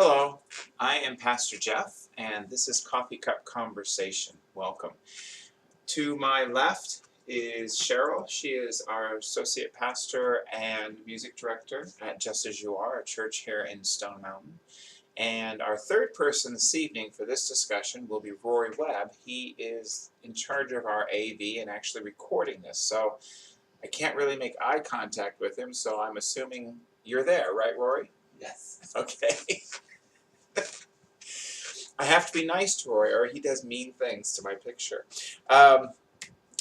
Hello, I am Pastor Jeff, and this is Coffee Cup Conversation. Welcome. To my left is Cheryl. She is our associate pastor and music director at Just As You Are, a church here in Stone Mountain. And our third person this evening for this discussion will be Rory Webb. He is in charge of our AV and actually recording this. So I can't really make eye contact with him, so I'm assuming you're there, right, Rory? Yes. Okay. I have to be nice to Roy, or he does mean things to my picture.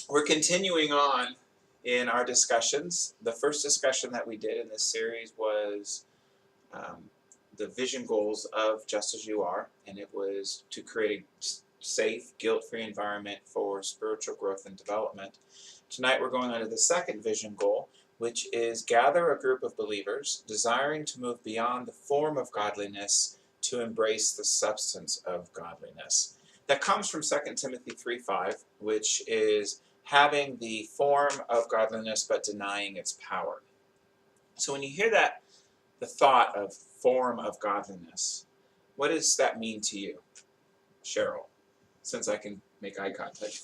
We're continuing on in our discussions. The first discussion that we did in this series was the vision goals of Just As You Are, and it was to create a safe, guilt-free environment for spiritual growth and development. Tonight we're going on to the second vision goal, which is gather a group of believers desiring to move beyond the form of godliness to embrace the substance of godliness. That comes from 2 Timothy 3:5, which is having the form of godliness but denying its power. So when you hear that, the thought of form of godliness, what does that mean to you, Cheryl? Since I can make eye contact.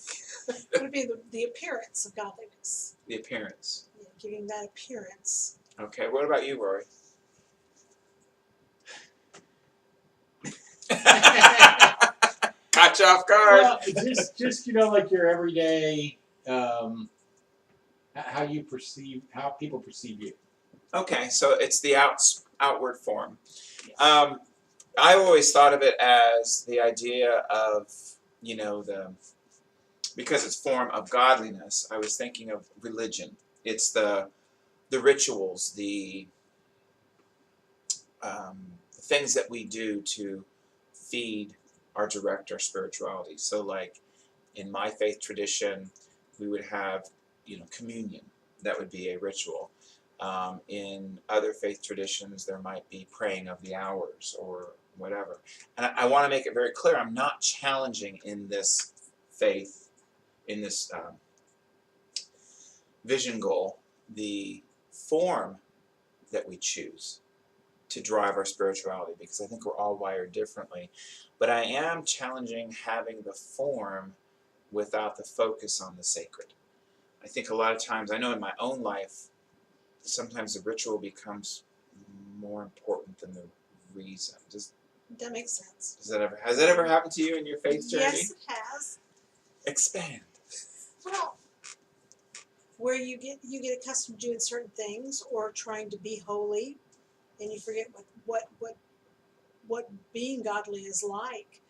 It would be the appearance of godliness. The appearance. Yeah, giving that appearance. Okay, what about you, Rory? Caught you off guard. Well, just like your everyday, how people perceive you. Okay, so it's the outward form. I always thought of it as the idea of, because it's form of godliness, I was thinking of religion. It's the rituals, the things that we do to feed or direct our spirituality. So like in my faith tradition, we would have, communion. That would be a ritual. In other faith traditions, there might be praying of the hours or whatever. And I want to make it very clear, I'm not challenging in this faith, in this vision goal, the form that we choose to drive our spirituality, because I think we're all wired differently. But I am challenging having the form without the focus on the sacred. I think a lot of times, I know in my own life, sometimes the ritual becomes more important than the reason. That makes sense. Has that ever happened to you in your faith journey? Yes, it has. Expand. Well, where you get accustomed to doing certain things or trying to be holy, and you forget what being godly is like.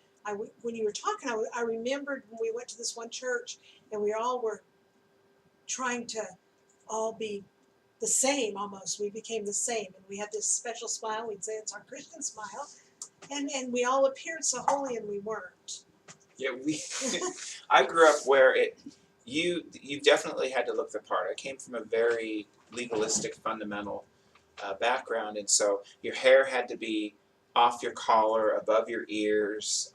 When you were talking, I remembered when we went to this one church and we all were trying to all be the same almost. We became the same, and we had this special smile. We'd say it's our Christian smile, and we all appeared so holy, and we weren't. Yeah, I grew up where you definitely had to look the part. I came from a very legalistic, fundamental background, and so your hair had to be off your collar, above your ears.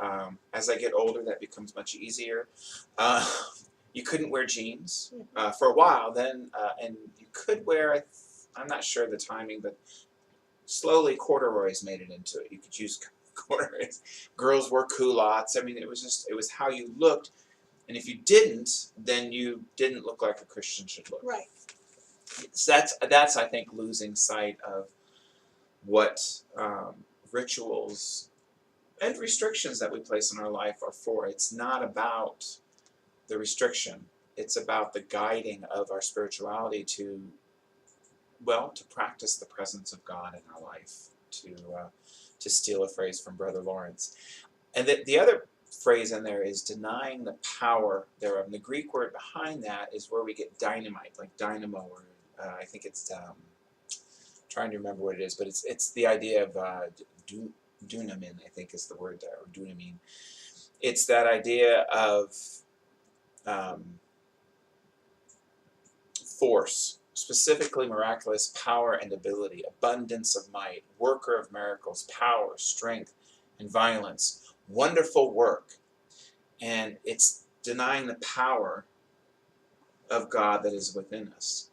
As I get older, that becomes much easier. You couldn't wear jeans for a while then, and you could wear, I'm not sure the timing, but slowly corduroys made it into it. You could use corduroys. Girls wore culottes. I mean, it was how you looked, and if you didn't, then you didn't look like a Christian should look. Right. So that's I think losing sight of what rituals and restrictions that we place in our life are for. It's not about the restriction. It's about the guiding of our spirituality to practice the presence of God in our life, to steal a phrase from Brother Lawrence. And the other phrase in there is denying the power thereof. And the Greek word behind that is where we get dynamite, like dynamo, or I think it's trying to remember what it is, but it's the idea of dunamin, I think is the word there, or dunamine. It's that idea of force, specifically miraculous power and ability, abundance of might, worker of miracles, power, strength, and violence, wonderful work. And it's denying the power of God that is within us.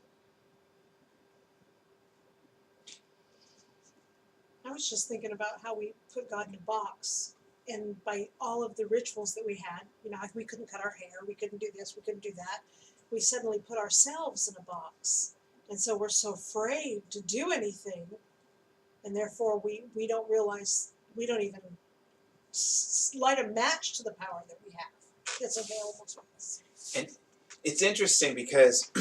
I was just thinking about how we put God in a box. And by all of the rituals that we had, if we couldn't cut our hair, we couldn't do this, we couldn't do that, we suddenly put ourselves in a box. And so we're so afraid to do anything. And therefore we don't realize, we don't even light a match to the power that we have that's available to us. And it's interesting because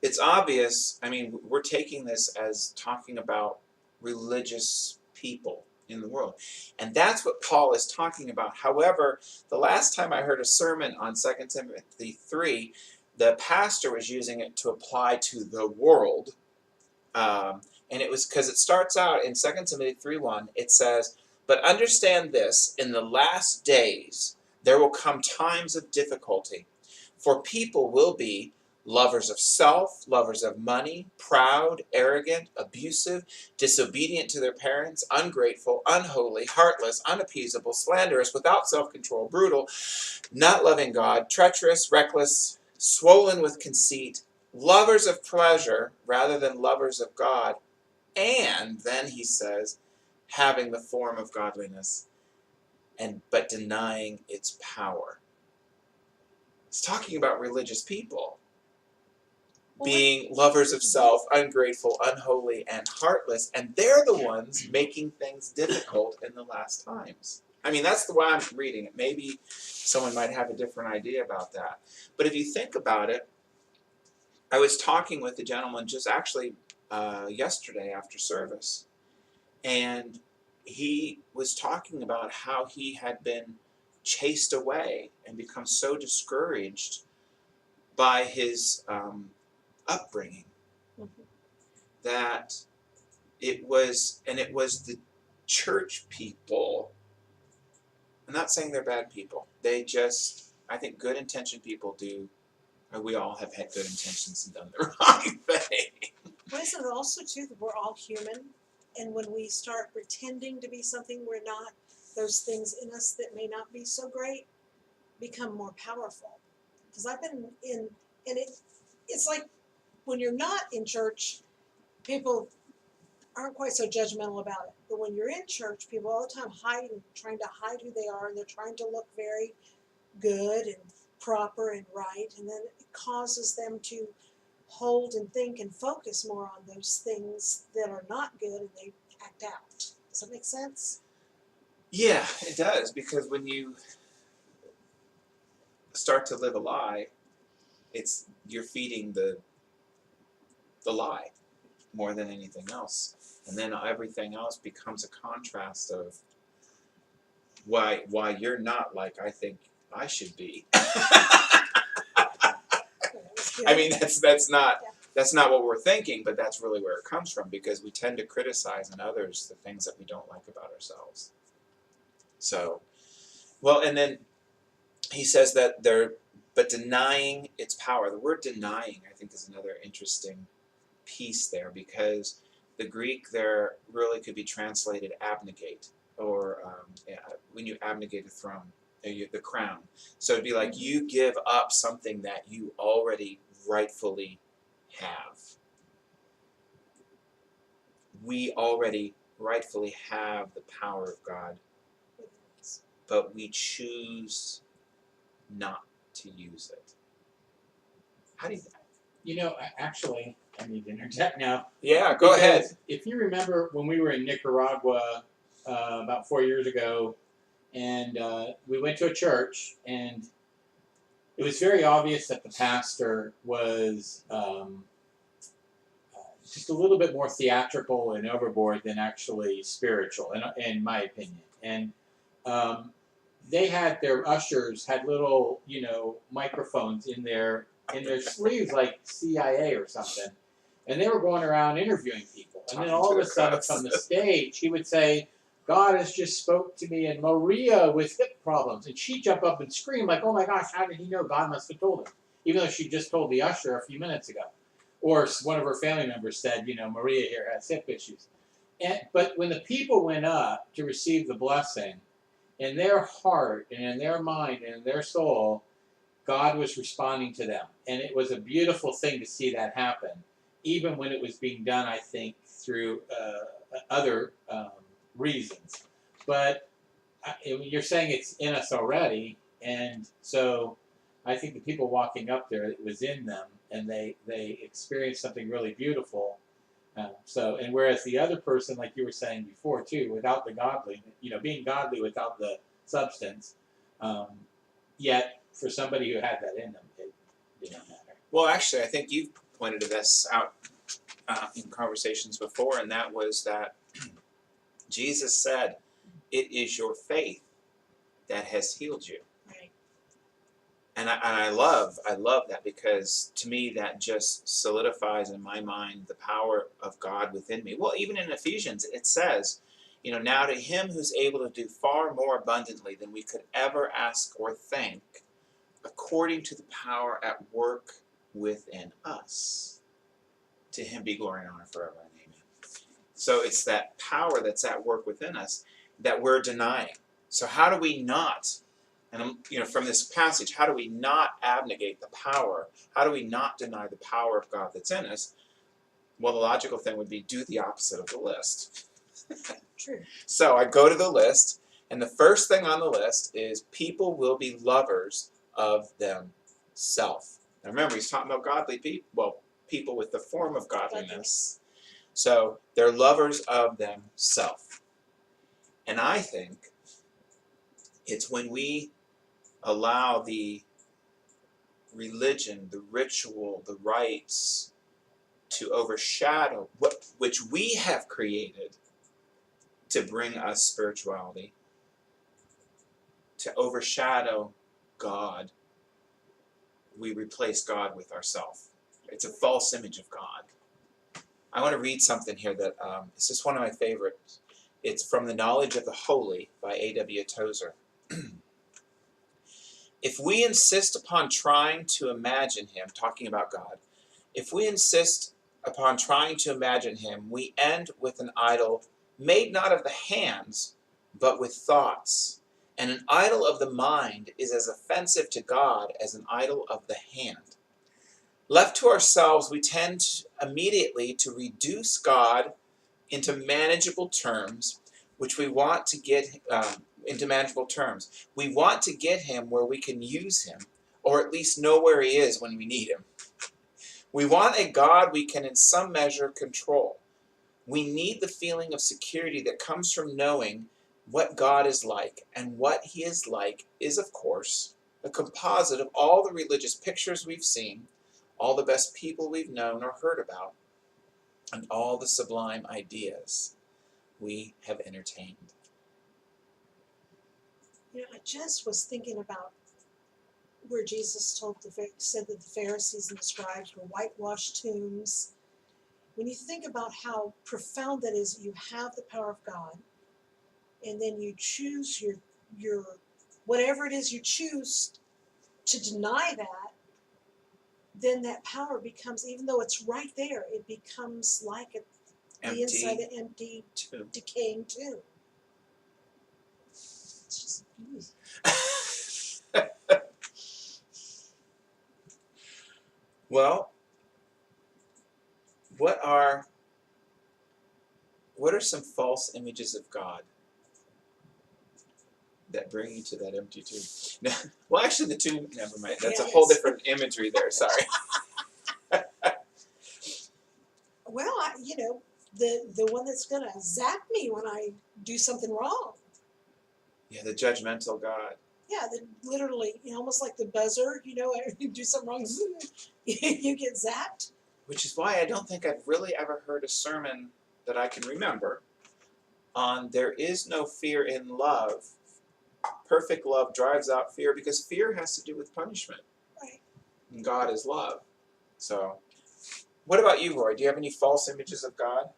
it's obvious. I mean, we're taking this as talking about religious people in the world. And that's what Paul is talking about. However, the last time I heard a sermon on 2 Timothy 3, the pastor was using it to apply to the world. And it was because it starts out in 2 Timothy 3:1, it says, "But understand this, in the last days there will come times of difficulty, for people will be lovers of self, lovers of money, proud, arrogant, abusive, disobedient to their parents, ungrateful, unholy, heartless, unappeasable, slanderous, without self-control, brutal, not loving God, treacherous, reckless, swollen with conceit, lovers of pleasure rather than lovers of God, and then he says, having the form of godliness, but denying its power." It's talking about religious people being lovers of self, ungrateful, unholy, and heartless, and they're the ones making things difficult in the last times. I mean, that's the way I'm reading it. Maybe someone might have a different idea about that. But if you think about it, I was talking with a gentleman just actually yesterday after service, and he was talking about how he had been chased away and become so discouraged by his upbringing that it was the church people. I'm not saying they're bad people. They just, I think good intentioned people do. We all have had good intentions and done the wrong thing. But isn't it also too that we're all human, and when we start pretending to be something we're not, those things in us that may not be so great become more powerful. Because I've been in, and it's like when you're not in church, people aren't quite so judgmental about it. But when you're in church, people all the time hiding, trying to hide who they are, and they're trying to look very good and proper and right, and then it causes them to hold and think and focus more on those things that are not good, and they act out. Does that make sense? Yeah, it does, because when you start to live a lie, you're feeding the lie more than anything else, and then everything else becomes a contrast of why you're not like I think I should be. I mean, that's not what we're thinking, but that's really where it comes from, because we tend to criticize in others the things that we don't like about ourselves. So, well, and then he says that but denying its power. The word denying, I think, is another interesting piece there, because the Greek there really could be translated abnegate, or when you abnegate a throne, the crown. So it'd be like you give up something that you already rightfully have. We already rightfully have the power of God, but we choose not to use it. How do you Actually, I need to interject now. Yeah, go ahead. If you remember when we were in Nicaragua about 4 years ago, and we went to a church, and it was very obvious that the pastor was just a little bit more theatrical and overboard than actually spiritual, in my opinion. And their ushers had little, microphones in their sleeves, like CIA or something, and they were going around interviewing people. And then all of a sudden, from the stage, he would say, "God has just spoke to me, and Maria with hip problems," and she'd jump up and scream like, "Oh my gosh, how did he know?" God must have told him, even though she just told the usher a few minutes ago. Or one of her family members said, "Maria here has hip issues." But when the people went up to receive the blessing, in their heart and in their mind and in their soul, God was responding to them. And it was a beautiful thing to see that happen, even when it was being done, I think, through other reasons. But I mean, you're saying it's in us already, and so I think the people walking up there, it was in them, and they experienced something really beautiful. And whereas the other person, like you were saying before too, without the godly, being godly without the substance, yet for somebody who had that in them, it didn't matter. Well, actually, I think you've pointed this out in conversations before, and that was that Jesus said, "It is your faith that has healed you." Right. And I love that, because to me that just solidifies in my mind the power of God within me. Well, even in Ephesians it says, now to him who's able to do far more abundantly than we could ever ask or think, according to the power at work within us. To him be glory and honor forever and amen. So it's that power that's at work within us that we're denying. So how do we not, and from this passage, how do we not abnegate the power? How do we not deny the power of God that's in us? Well, the logical thing would be do the opposite of the list. True. So I go to the list, and the first thing on the list is people will be lovers of themselves. Now remember, he's talking about godly people. Well, people with the form of godliness. So they're lovers of themselves. And I think it's when we allow the religion, the ritual, the rites to overshadow which we have created to bring us spirituality, to overshadow God. We replace God with ourselves. It's a false image of God. I want to read something here that it's just one of my favorites. It's from The Knowledge of the Holy by A.W. Tozer. If we insist upon trying to imagine him, talking about God, if we insist upon trying to imagine him, we end with an idol made not of the hands, but with thoughts. And an idol of the mind is as offensive to God as an idol of the hand. Left to ourselves, we tend immediately to reduce God into manageable terms, which we want to get into manageable terms. We want to get him where we can use him, or at least know where he is when we need him. We want a God we can in some measure control. We need the feeling of security that comes from knowing what God is like, and what he is like is, of course, a composite of all the religious pictures we've seen, all the best people we've known or heard about, and all the sublime ideas we have entertained. I just was thinking about where Jesus said that the Pharisees and the scribes were whitewashed tombs. When you think about how profound that is, you have the power of God, and then you choose your whatever it is you choose to deny that, then that power becomes, even though it's right there, it becomes like the inside an empty, decaying tomb. It's just Well, what are some false images of God that bring you to that empty tomb? No, well, actually, the tomb, never mind. That's a whole different imagery there. Sorry. Well, the one that's gonna zap me when I do something wrong. Yeah, the judgmental God. Yeah, literally, almost like the buzzer. You do something wrong, you get zapped. Which is why I don't think I've really ever heard a sermon that I can remember on there is no fear in love. Perfect love drives out fear, because fear has to do with punishment. Right. And God is love. So, what about you, Roy? Do you have any false images of God?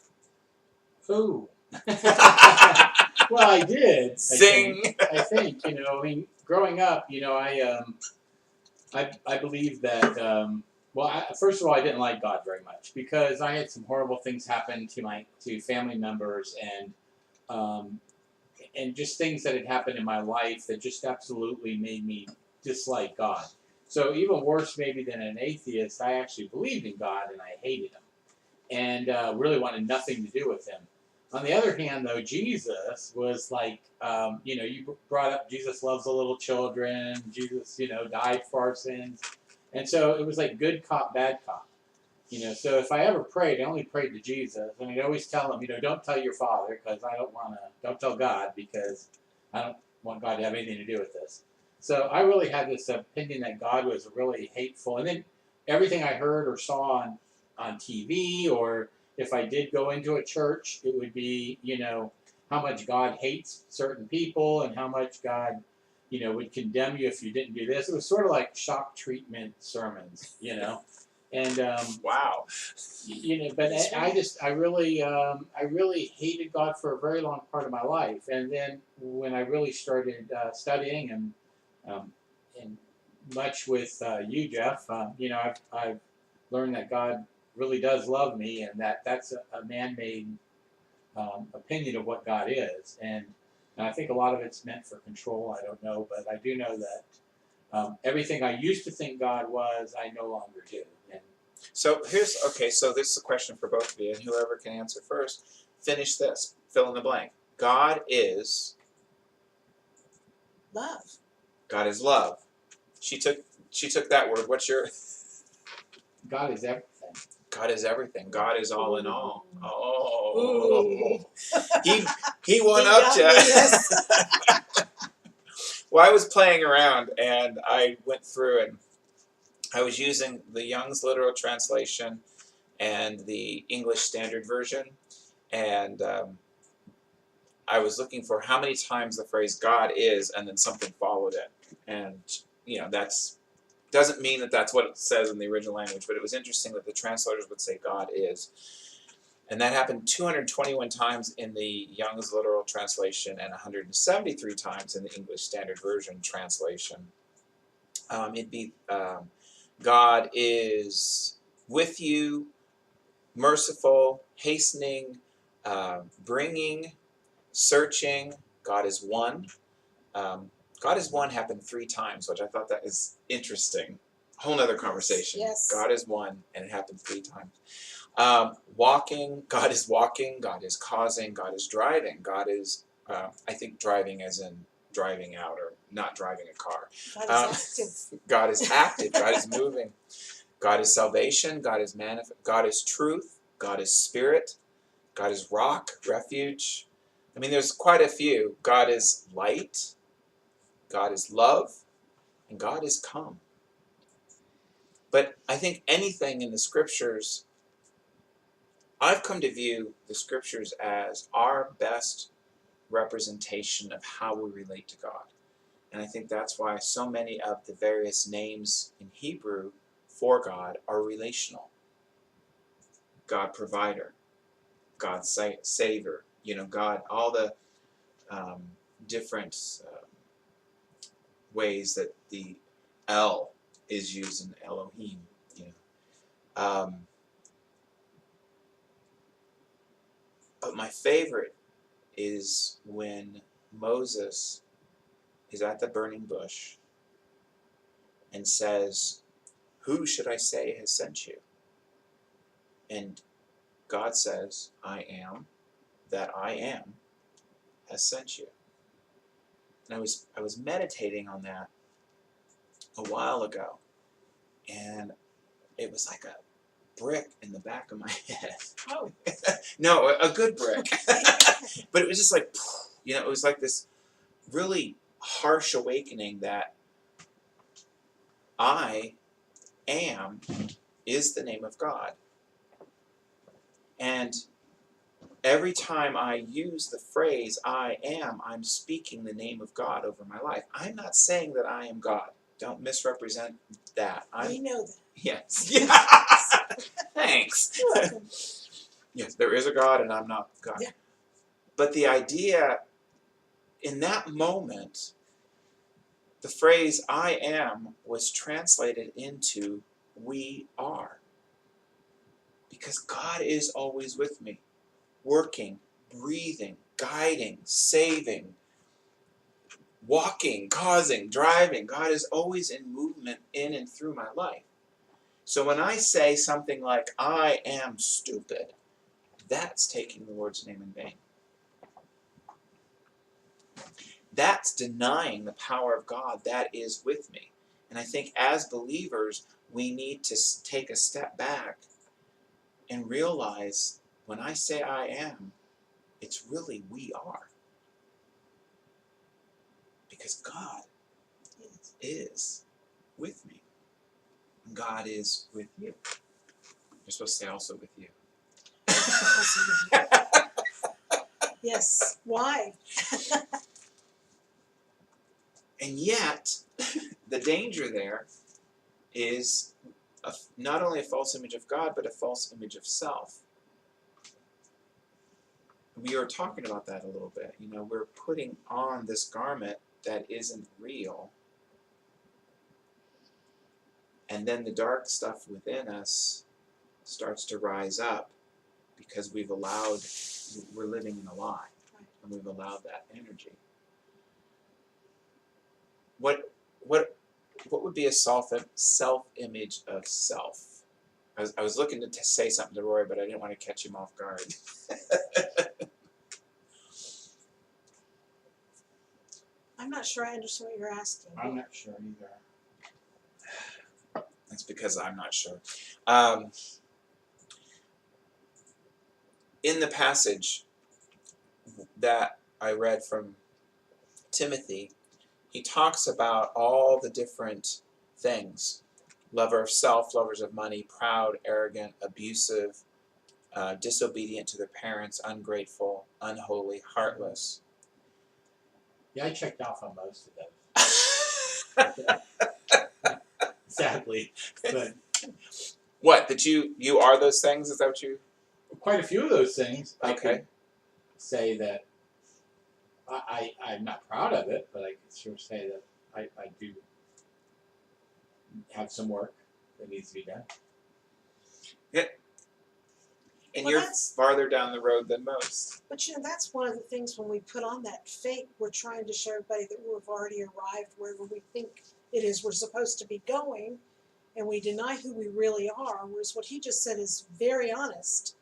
Ooh. Well, I did. Sing. I think, growing up, I believe that. First of all, I didn't like God very much, because I had some horrible things happen to family members, and just things that had happened in my life that just absolutely made me dislike God. So even worse maybe than an atheist, I actually believed in God and I hated him, and really wanted nothing to do with him. On the other hand, though, Jesus was like, you brought up Jesus loves the little children. Jesus, died for our sins. And so it was like good cop, bad cop. So if I ever prayed, I only prayed to Jesus. And I'd always tell him, don't tell your father because don't tell God because I don't want God to have anything to do with this. So I really had this opinion that God was really hateful. And then everything I heard or saw on TV, or if I did go into a church, it would be, how much God hates certain people and how much God, would condemn you if you didn't do this. It was sort of like shock treatment sermons, And Wow. but I really hated God for a very long part of my life, and then when I really started studying and much with you, Jeff, I've learned that God really does love me, and that's a man-made opinion of what God is, and I think a lot of it's meant for control. I don't know, but I do know that everything I used to think God was, I no longer do. And So so this is a question for both of you, and whoever can answer first, finish this. Fill in the blank. God is Love. God is love. She took that word. What's your God is everything. God is everything. God is all in all. Oh. Ooh. He won He up got to me, yes. Well, I was playing around and I went through and I was using the Young's literal translation and the English Standard Version, and I was looking for how many times the phrase God is and then something followed it. And, that's doesn't mean that that's what it says in the original language, but it was interesting that the translators would say God is. And that happened 221 times in the Young's literal translation and 173 times in the English Standard Version translation. It'd be God is with you, merciful, hastening, bringing, searching. God is one. God is one happened 3 times, which I thought that is interesting. Whole nother conversation. Yes. God is one, and it happened 3 times. Walking, God is walking. God is causing. God is driving. God is, I think, driving as in driving out or not driving a car. God is active. God is active. God is moving. God is salvation. God is God is truth. God is spirit. God is rock, refuge. I mean, there's quite a few. God is light. God is love. And God is come. But I think anything in the scriptures, I've come to view the scriptures as our best representation of how we relate to God. And I think that's why so many of the various names in Hebrew for God are relational. God provider, God savior, God, all the different ways that the El is used in Elohim. But my favorite is when Moses is at the burning bush and says, "Who should I say has sent you?" And God says, "I am that I am has sent you." And I was meditating on that a while ago, and it was like a brick in the back of my head. Oh. No, a good brick. But it was just like, it was like this really harsh awakening that I am is the name of God. And every time I use the phrase I am, I'm speaking the name of God over my life. I'm not saying that I am God. Don't misrepresent that. We know that. Yes. Thanks. You're welcome. Yes, there is a God and I'm not God. Yeah. But the idea in that moment, the phrase I am was translated into we are. Because God is always with me, working, breathing, guiding, saving, walking, causing, driving. God is always in movement in and through my life. So when I say something like, I am stupid, That's taking the Lord's name in vain. That's denying the power of God that is with me. And I think as believers, we need to take a step back and realize when I say I am, it's really we are. Because God is with me. God is with you. You're supposed to say also with you. Yes. Why? And yet, the danger there is not only a false image of God, but a false image of self. We were talking about that a little bit. You know, we're putting on this garment that isn't real. And then the dark stuff within us starts to rise up because we're living in a lie. And we've allowed that energy. What would be a self-image of self? I was looking to say something to Roy, but I didn't want to catch him off guard. I'm not sure I understand what you're asking. I'm not sure either. That's because I'm not sure. In the passage that I read from Timothy, he talks about all the different things. Lover of self, lovers of money, proud, arrogant, abusive, disobedient to their parents, ungrateful, unholy, heartless. Yeah, I checked off on most of those. Sadly. But What? That you are those things? Is that what you... quite a few of those things I Okay. could say that I'm not proud of it, but I could sure say that I do have some work that needs to be done. And Well, you're that's- farther down the road than most. But you know, that's one of the things when we put on that fake, we're trying to show everybody that we've already arrived wherever we think it is we're supposed to be going, and we deny who we really are. Whereas what he just said is very honest.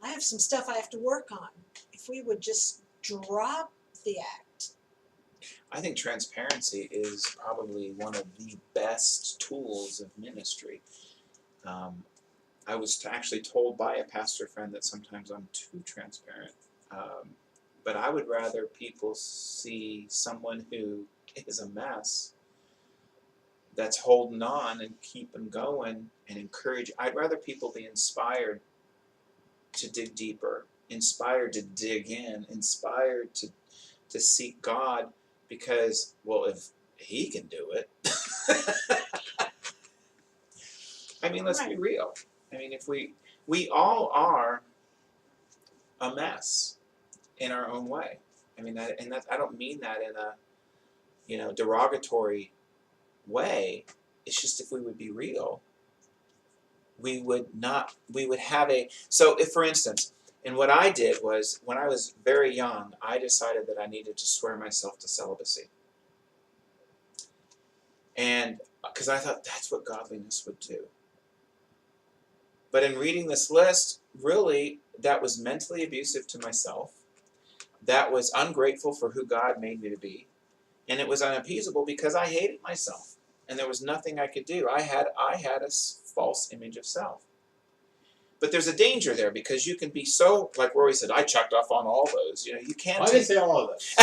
I have some stuff I have to work on. If we would just drop the act. I think transparency is probably one of the best tools of ministry. I was actually told by a pastor friend that sometimes I'm too transparent. But I would rather people see someone who is a mess that's holding on and keeping going and encourage. I'd rather people be inspired to dig deeper, inspired to dig in, inspired to seek God because, well, if he can do it. I mean, let's be real. I mean, if we all are a mess in our own way. I mean, I don't mean that in a derogatory way. It's just if we would be real, we would have so if, for instance, and what I did was, when I was very young, I decided that I needed to swear myself to celibacy. And because I thought that's what godliness would do. But in reading this list, really, that was mentally abusive to myself. That was ungrateful for who God made me to be. And it was unappeasable because I hated myself. And there was nothing I could do. I had a false image of self. But there's a danger there because you can be so, like Rory said, I checked off on all those. You know, you can't. I didn't say all of those.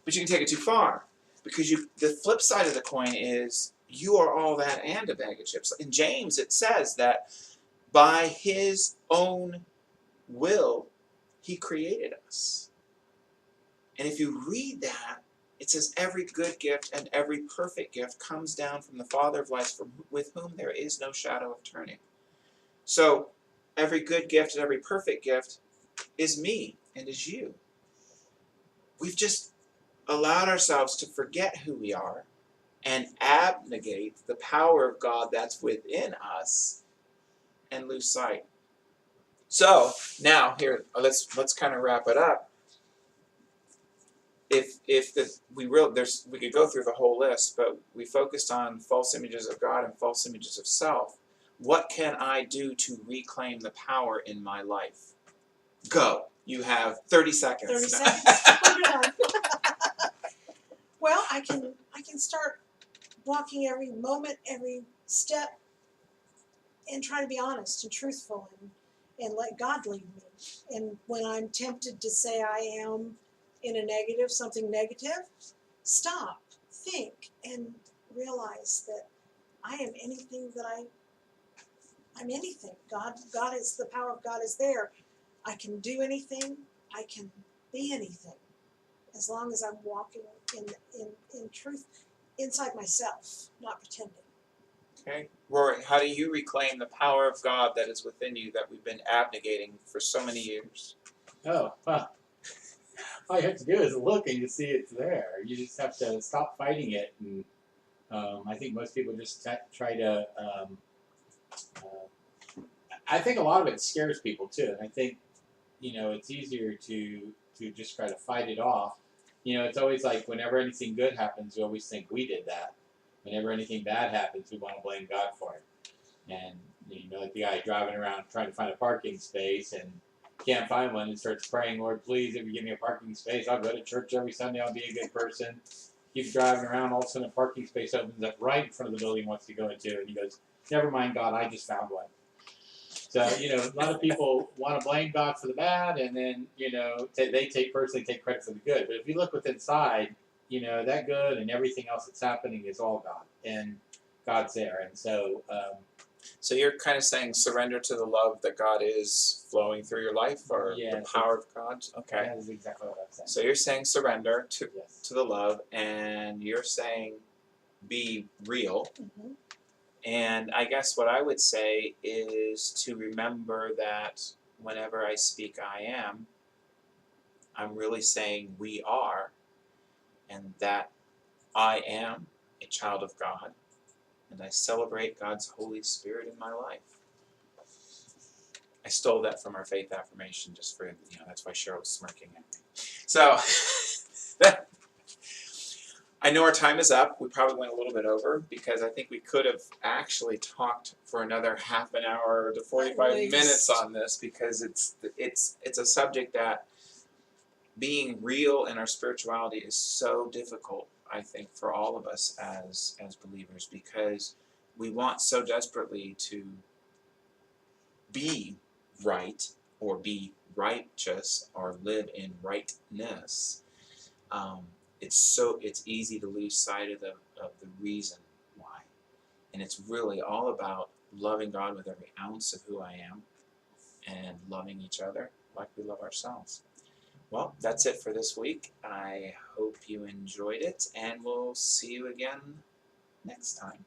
But you can take it too far. Because the flip side of the coin is you are all that and a bag of chips. In James, it says that by his own will, he created us. And if you read that, it says every good gift and every perfect gift comes down from the Father of lights, with whom there is no shadow of turning. So every good gift and every perfect gift is me and is you. We've just allowed ourselves to forget who we are and abnegate the power of God that's within us and lose sight. So now here, let's kind of wrap it up. We could go through the whole list, but we focused on false images of God and false images of self. What can I do to reclaim the power in my life? Go. You have 30 seconds. 30 seconds. We're done. Well, I can start walking every moment, every step, and try to be honest and truthful and let God lead me. And when I'm tempted to say I am in a negative, something negative, stop, think, and realize that I am anything that I'm anything. God is, the power of God is there. I can do anything. I can be anything, as long as I'm walking in truth inside myself, not pretending. Okay. Rory, how do you reclaim the power of God that is within you that we've been abnegating for so many years? Oh, well, all you have to do is look and you see it's there. You just have to stop fighting it. And I think most people just try to. I think a lot of it scares people too, and I think it's easier to just try to fight it off. It's always like whenever anything good happens, we always think we did that. Whenever anything bad happens, we want to blame God for it. And like the guy driving around trying to find a parking space and can't find one and starts praying, Lord, please, if you give me a parking space, I'll go to church every Sunday, I'll be a good person. Keeps driving around, all of a sudden a parking space opens up right in front of the building he wants to go into, and he goes, never mind, God, I just found one. So, a lot of people want to blame God for the bad, and then, they personally take credit for the good. But if you look within inside, that good and everything else that's happening is all God, and God's there. And so, So you're kind of saying surrender to the love that God is flowing through your life, or yeah, the power of God? Okay. that is exactly what I'm saying. So you're saying surrender to Yes. the love, and you're saying be real. Mm-hmm. And I guess what I would say is to remember that whenever I speak I am, I'm really saying we are, and that I am a child of God, and I celebrate God's Holy Spirit in my life. I stole that from our faith affirmation just for, that's why Cheryl was smirking at me. So, I know our time is up. We probably went a little bit over because I think we could have actually talked for another half an hour to 45 minutes on this, because it's a subject that being real in our spirituality is so difficult, I think, for all of us as believers, because we want so desperately to be right or be righteous or live in rightness. It's easy to lose sight of the reason why, and it's really all about loving God with every ounce of who I am, and loving each other like we love ourselves. Well, that's it for this week. I hope you enjoyed it, and we'll see you again next time.